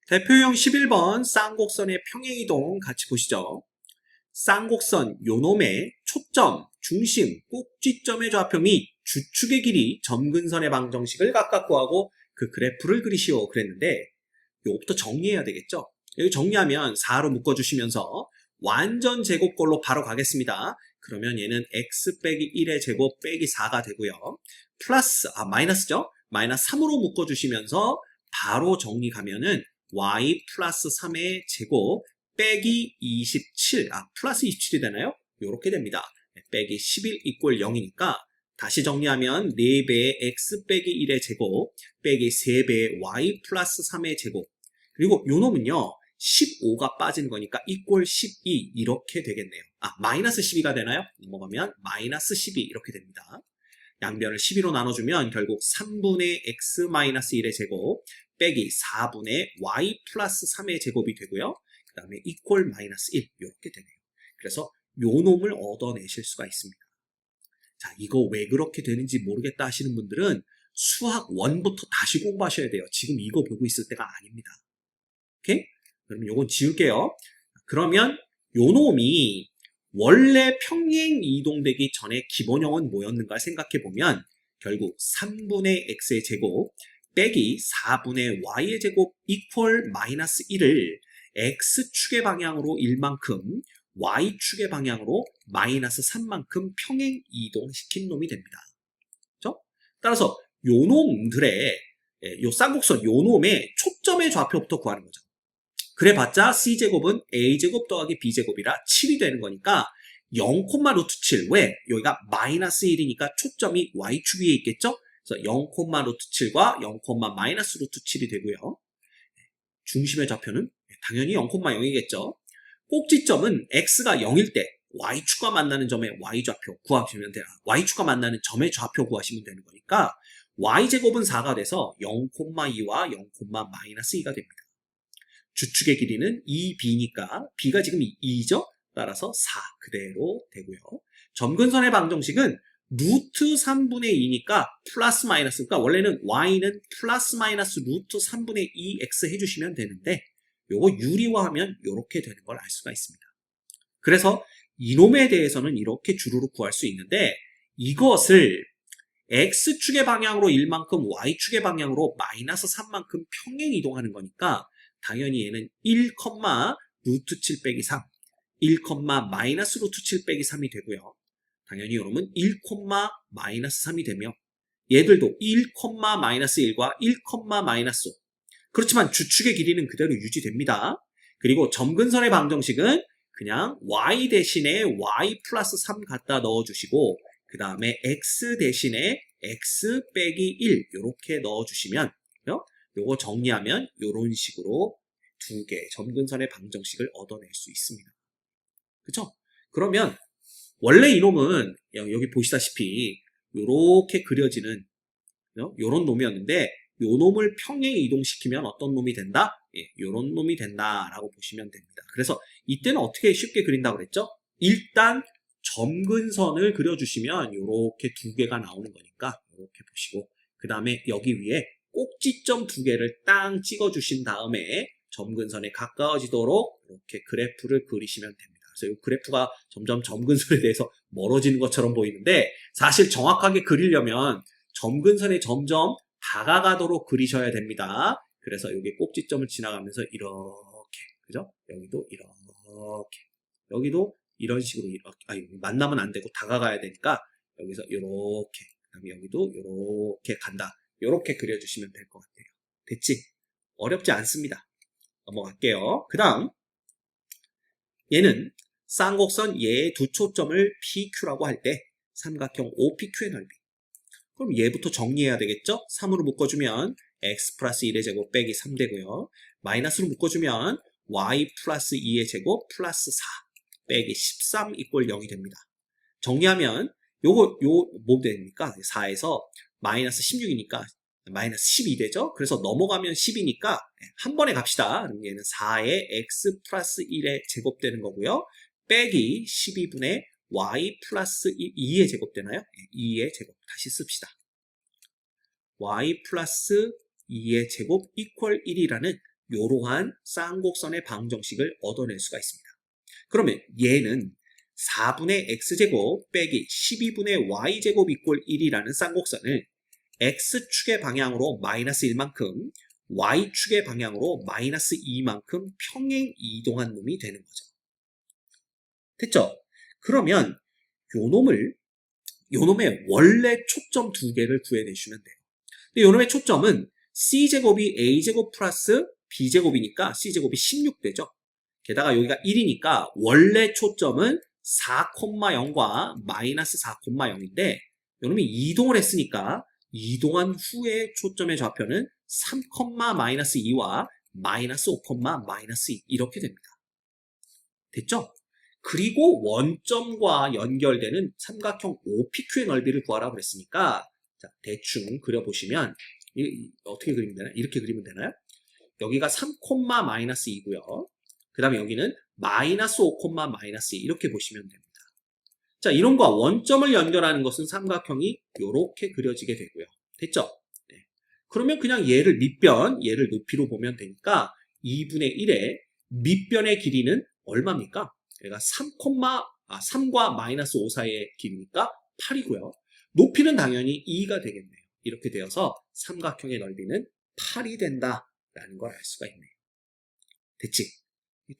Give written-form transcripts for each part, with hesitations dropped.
대표형 11번 쌍곡선의 평행이동 같이 보시죠. 쌍곡선 요놈의 초점, 중심, 꼭지점의 좌표 및 주축의 길이 점근선의 방정식을 각각 구하고 그 그래프를 그리시오 그랬는데 요거부터 정리해야 되겠죠. 여기 정리하면 4로 묶어주시면서 완전 제곱꼴로 바로 가겠습니다. 그러면 얘는 x 빼기 1의 제곱 빼기 4가 되고요. 플러스, 마이너스죠. 마이너스 3으로 묶어주시면서 바로 정리 가면은 y 플러스 3의 제곱 빼기 27, 플러스 27이 되나요? 요렇게 됩니다. 빼기 11 이꼴 0이니까 다시 정리하면 4배의 x 빼기 1의 제곱 빼기 3배의 y 플러스 3의 제곱 그리고 요 놈은요 15가 빠진 거니까 이꼴 12 이렇게 되겠네요. 마이너스 12가 되나요? 넘어가면 마이너스 12 이렇게 됩니다. 양변을 12로 나눠주면 결국 3분의 x 마이너스 1의 제곱 빼기 4분의 y 플러스 3의 제곱이 되고요. 그 다음에 이퀄 마이너스 1 이렇게 되네요. 그래서 요 놈을 얻어내실 수가 있습니다. 자, 이거 왜 그렇게 되는지 모르겠다 하시는 분들은 수학 1부터 다시 공부하셔야 돼요. 지금 이거 보고 있을 때가 아닙니다. 오케이? 그러면 요건 지울게요. 그러면 요 놈이 원래 평행 이동되기 전에 기본형은 뭐였는가 생각해보면 결국 3분의 x의 제곱 빼기 4분의 y의 제곱 이퀄 마이너스 1을 x축의 방향으로 1만큼 y축의 방향으로 마이너스 3만큼 평행 이동시킨 놈이 됩니다. 그렇죠? 따라서 요 놈들의 요 쌍곡선 요 놈의 초점의 좌표부터 구하는 거죠. 그래봤자 c제곱은 a제곱 더하기 b제곱이라 7이 되는 거니까 0, 루트 7. 왜? 여기가 마이너스 1이니까 초점이 y축 위에 있겠죠? 그래서 0, 루트 7과 0, 마이너스 루트 7이 되고요. 중심의 좌표는 당연히 0,0이겠죠. 꼭지점은 x가 0일 때 y축과 만나는 점의 y좌표 구하시면 돼요. y축과 만나는 점의 좌표 구하시면 되는 거니까 y제곱은 4가 돼서 0,2와 0, 마이너스 2가 됩니다. 주축의 길이는 2b니까 b가 지금 2죠? 따라서 4 그대로 되고요. 점근선의 방정식은 루트 3분의 2니까 플러스 마이너스, 그러니까 원래는 y는 플러스 마이너스 루트 3분의 2x 해주시면 되는데 요거 유리화하면 이렇게 되는 걸 알 수가 있습니다. 그래서 이놈에 대해서는 이렇게 주르륵 구할 수 있는데 이것을 x축의 방향으로 1만큼 y축의 방향으로 마이너스 3만큼 평행 이동하는 거니까 당연히 얘는 1, 루트 7 빼기 3, 1, 마이너스 루트 7 빼기 3이 되고요. 당연히 이놈은 1, 마이너스 3이 되며 얘들도 1, 마이너스 1과 1, 마이너스 5. 그렇지만 주축의 길이는 그대로 유지됩니다. 그리고 점근선의 방정식은 그냥 y 대신에 y 플러스 3 갖다 넣어주시고 그 다음에 x 대신에 x 빼기 1 이렇게 넣어주시면 요거 정리하면 이런 식으로 두 개 점근선의 방정식을 얻어낼 수 있습니다. 그쵸? 그러면 원래 이놈은 여기 보시다시피 이렇게 그려지는 요런 놈이었는데 요 놈을 평행 이동시키면 어떤 놈이 된다? 요런 놈이 된다라고 보시면 됩니다. 그래서 이때는 어떻게 쉽게 그린다고 그랬죠? 일단 점근선을 그려주시면 요렇게 두 개가 나오는 거니까 이렇게 보시고 그 다음에 여기 위에 꼭지점 두 개를 땅 찍어주신 다음에 점근선에 가까워지도록 이렇게 그래프를 그리시면 됩니다. 그래서 이 그래프가 점점 점근선에 대해서 멀어지는 것처럼 보이는데 사실 정확하게 그리려면 점근선에 점점 다가가도록 그리셔야 됩니다. 그래서 여기 꼭지점을 지나가면서 이렇게, 그죠? 여기도 이렇게, 여기도 이런 식으로 이렇게, 만나면 안 되고 다가가야 되니까 여기서 이렇게, 그다음에 여기도 이렇게 간다. 이렇게 그려주시면 될 것 같아요. 됐지? 어렵지 않습니다. 넘어갈게요. 그 다음 얘는 쌍곡선 얘의 두 초점을 PQ라고 할 때 삼각형 OPQ의 넓이. 그럼 얘부터 정리해야 되겠죠? 3으로 묶어주면 x 플러스 1의 제곱 빼기 3 되고요. 마이너스로 묶어주면 y 플러스 2의 제곱 플러스 4 빼기 13 이꼴 0이 됩니다. 정리하면 뭐 됩니까? 4에서 마이너스 16이니까 마이너스 12 되죠? 그래서 넘어가면 10이니까 한 번에 갑시다. 그럼 얘는 4의 x 플러스 1의 제곱 되는 거고요. 빼기 12분의 y 플러스 2의 제곱 되나요? 2의 제곱 다시 씁시다. y 플러스 2의 제곱 이퀄 1이라는 이러한 쌍곡선의 방정식을 얻어낼 수가 있습니다. 그러면 얘는 4분의 x제곱 빼기 12분의 y제곱 이꼴 1이라는 쌍곡선을 x축의 방향으로 마이너스 1만큼 y축의 방향으로 마이너스 2만큼 평행 이동한 놈이 되는 거죠. 됐죠? 그러면 요놈의 원래 초점 두 개를 구해내시면 돼요. 근데 요놈의 초점은 c제곱이 a제곱 플러스 b제곱이니까 c제곱이 16되죠. 게다가 여기가 1이니까 원래 초점은 4,0과 마이너스 4,0인데 요놈이 이동을 했으니까 이동한 후에 초점의 좌표는 3, 마이너스 2와 마이너스 5, 마이너스 2 이렇게 됩니다. 됐죠? 그리고 원점과 연결되는 삼각형 OPQ의 넓이를 구하라고 그랬으니까 자, 대충 그려보시면 어떻게 그리면 되나요? 이렇게 그리면 되나요? 여기가 3, 마이너스 2고요. 그 다음에 여기는 마이너스 5, 마이너스 2 이렇게 보시면 됩니다. 자, 이런과 원점을 연결하는 것은 삼각형이 이렇게 그려지게 되고요. 됐죠? 네. 그러면 그냥 얘를 밑변, 얘를 높이로 보면 되니까 2분의 1의 밑변의 길이는 얼마입니까? 얘가 3과 마이너스 5 사이의 길이니까 8이고요. 높이는 당연히 2가 되겠네요. 이렇게 되어서 삼각형의 넓이는 8이 된다라는 걸 알 수가 있네요. 됐지?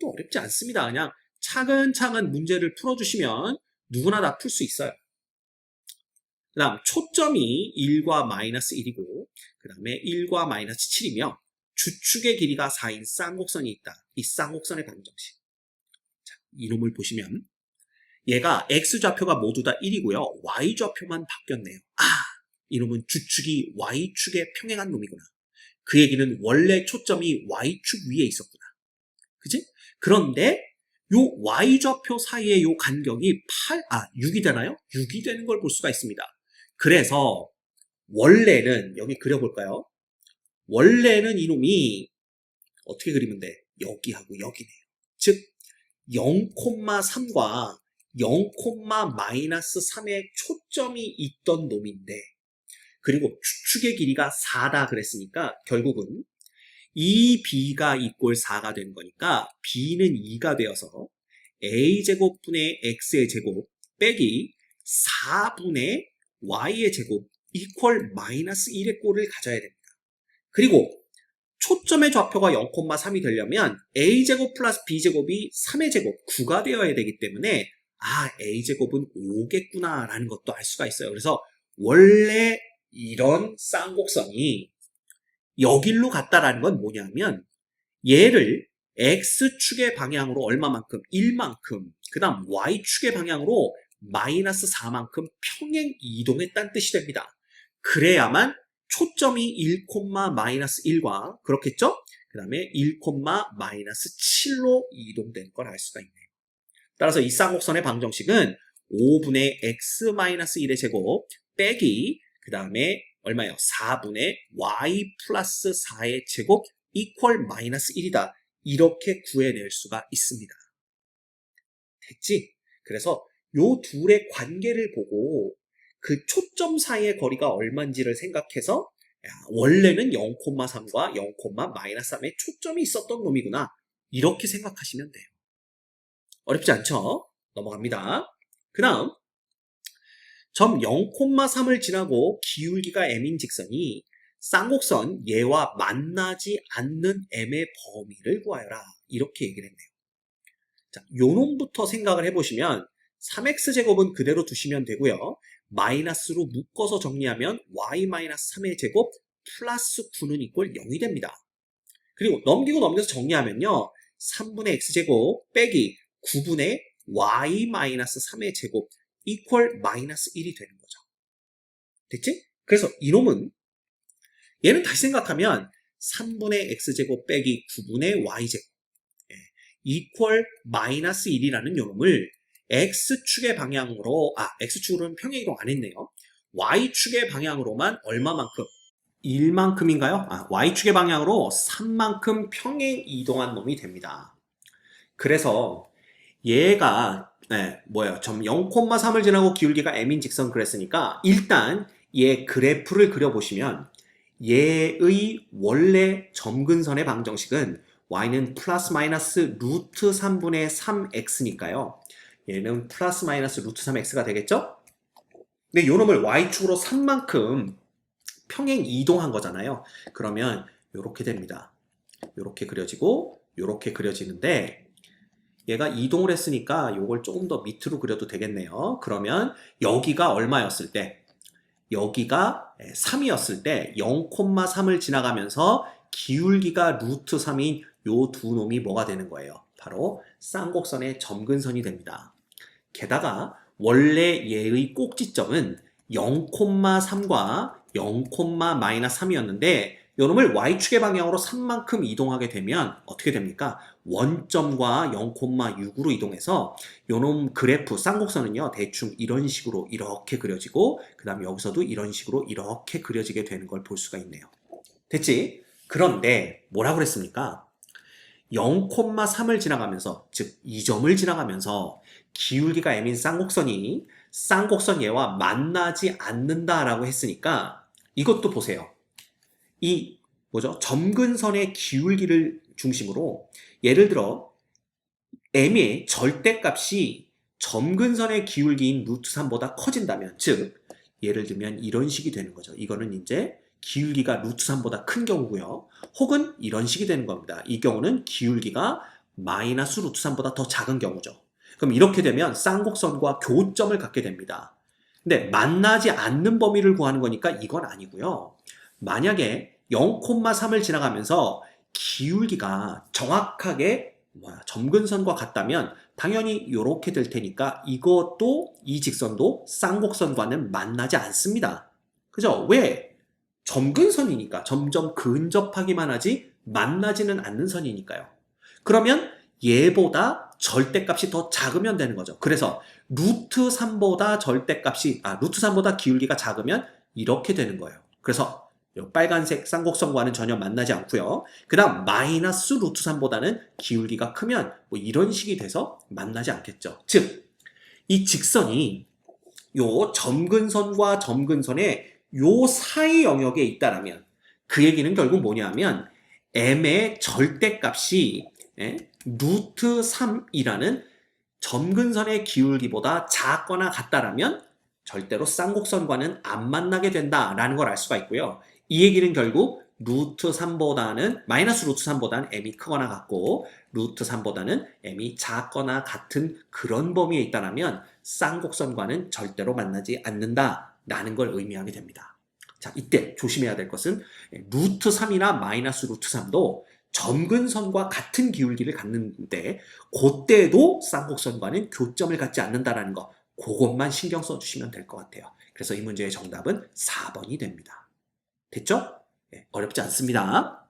또 어렵지 않습니다. 그냥 차근차근 문제를 풀어주시면 누구나 다 풀 수 있어요. 그 다음 초점이 1과 마이너스 1이고 그 다음에 1과 마이너스 7이며 주축의 길이가 4인 쌍곡선이 있다. 이 쌍곡선의 방정식. 자, 이놈을 보시면 얘가 x좌표가 모두 다 1이고요. y좌표만 바뀌었네요. 이놈은 주축이 y축에 평행한 놈이구나. 그 얘기는 원래 초점이 y축 위에 있었구나. 그치? 그런데 요 y좌표 사이의 요 간격이 6이 되나요? 6이 되는 걸 볼 수가 있습니다. 그래서 원래는 여기 그려볼까요? 원래는 이놈이 어떻게 그리면 돼? 여기하고 여기네요. 즉 0,3과 0, 마이너스 3의 초점이 있던 놈인데 그리고 주축의 길이가 4다 그랬으니까 결국은 이 b가 이꼴 4가 된 거니까 b는 2가 되어서 a제곱분의 x의 제곱 빼기 4분의 y의 제곱 이퀄 마이너스 1의 꼴을 가져야 됩니다. 그리고 초점의 좌표가 0,3이 되려면 a제곱 플러스 b제곱이 3의 제곱 9가 되어야 되기 때문에 a제곱은 5겠구나 라는 것도 알 수가 있어요. 그래서 원래 이런 쌍곡선이 여길로 갔다라는 건 뭐냐면 얘를 x축의 방향으로 얼마만큼? 1만큼 그 다음 y축의 방향으로 마이너스 4만큼 평행 이동했다는 뜻이 됩니다. 그래야만 초점이 1, 마이너스 1과 그렇겠죠? 그 다음에 1, 마이너스 7로 이동된 걸 알 수가 있네요. 따라서 이 쌍곡선의 방정식은 5분의 x-1의 제곱 빼기 그 다음에 얼마예요? 4분의 y 플러스 4의 제곱 이퀄 마이너스 1이다. 이렇게 구해낼 수가 있습니다. 됐지? 그래서 요 둘의 관계를 보고 그 초점 사이의 거리가 얼마인지를 생각해서 원래는 0,3과 0, 마이너스 3의 초점이 있었던 놈이구나. 이렇게 생각하시면 돼요. 어렵지 않죠? 넘어갑니다. 그 다음 점 0,3을 지나고 기울기가 m인 직선이 쌍곡선 얘와 만나지 않는 m의 범위를 구하여라. 이렇게 얘기를 했네요. 자, 요 놈부터 생각을 해보시면 3x제곱은 그대로 두시면 되고요. 마이너스로 묶어서 정리하면 y-3의 제곱 플러스 9는 이꼴 0이 됩니다. 그리고 넘기고 넘겨서 정리하면요. 3분의 x제곱 빼기 9분의 y-3의 제곱 이퀄 마이너스 1이 되는 거죠. 됐지? 그래서 이놈은 얘는 다시 생각하면 3분의 x제곱 빼기 9분의 y제곱 이퀄 마이너스 1이라는 요놈을 x축의 방향으로 x축으로는 평행이동 안 했네요. y축의 방향으로만 얼마만큼? 1만큼인가요? y축의 방향으로 3만큼 평행 이동한 놈이 됩니다. 그래서 얘가 점 0,3을 지나고 기울기가 m인 직선 그랬으니까 일단 얘 그래프를 그려보시면 얘의 원래 점근선의 방정식은 y는 플러스 마이너스 루트 3분의 3x니까요. 얘는 플러스 마이너스 루트 3x가 되겠죠? 근데 요 놈을 y축으로 3만큼 평행 이동한 거잖아요. 그러면 이렇게 됩니다. 이렇게 그려지고 이렇게 그려지는데 얘가 이동을 했으니까 이걸 조금 더 밑으로 그려도 되겠네요. 그러면 여기가 얼마였을 때? 여기가 3이었을 때 0,3을 지나가면서 기울기가 루트 3인 요 두 놈이 뭐가 되는 거예요? 바로 쌍곡선의 점근선이 됩니다. 게다가 원래 얘의 꼭지점은 0,3과 0,-3이었는데 요놈을 y축의 방향으로 3만큼 이동하게 되면 어떻게 됩니까? 원점과 0,6으로 이동해서 요놈 그래프 쌍곡선은요 대충 이런 식으로 이렇게 그려지고 그 다음 여기서도 이런 식으로 이렇게 그려지게 되는 걸 볼 수가 있네요. 됐지? 그런데 뭐라고 그랬습니까? 0,3을 지나가면서 즉 이 점을 지나가면서 기울기가 m인 쌍곡선이 쌍곡선 얘와 만나지 않는다라고 했으니까 이것도 보세요. 이 뭐죠? 점근선의 기울기를 중심으로 예를 들어 m의 절대값이 점근선의 기울기인 루트 3보다 커진다면 즉 예를 들면 이런 식이 되는 거죠. 이거는 이제 기울기가 루트 3보다 큰 경우고요. 혹은 이런 식이 되는 겁니다. 이 경우는 기울기가 마이너스 루트 3보다 더 작은 경우죠. 그럼 이렇게 되면 쌍곡선과 교점을 갖게 됩니다. 근데 만나지 않는 범위를 구하는 거니까 이건 아니고요. 만약에 0,3을 지나가면서 기울기가 정확하게 점근선과 같다면 당연히 이렇게 될 테니까 이것도 이 직선도 쌍곡선과는 만나지 않습니다. 그죠? 왜? 점근선이니까 점점 근접하기만 하지 만나지는 않는 선이니까요. 그러면 얘보다 절대값이 더 작으면 되는 거죠. 그래서 루트 3보다 루트 3보다 기울기가 작으면 이렇게 되는 거예요. 그래서 이 빨간색 쌍곡선과는 전혀 만나지 않고요. 그 다음 마이너스 루트 3보다는 기울기가 크면 뭐 이런 식이 돼서 만나지 않겠죠. 즉, 이 직선이 요 점근선과 점근선의 요 사이 영역에 있다라면 그 얘기는 결국 뭐냐면 m의 절대값이 루트 3이라는 점근선의 기울기보다 작거나 같다라면 절대로 쌍곡선과는 안 만나게 된다라는 걸 알 수가 있고요. 이 얘기는 결국 마이너스 루트 3보다는 m이 크거나 같고 루트 3보다는 m이 작거나 같은 그런 범위에 있다라면 쌍곡선과는 절대로 만나지 않는다라는 걸 의미하게 됩니다. 자, 이때 조심해야 될 것은 루트 3이나 마이너스 루트 3도 점근선과 같은 기울기를 갖는데 그때도 쌍곡선과는 교점을 갖지 않는다라는 거 그것만 신경 써주시면 될 것 같아요. 그래서 이 문제의 정답은 4번이 됩니다. 됐죠? 어렵지 않습니다.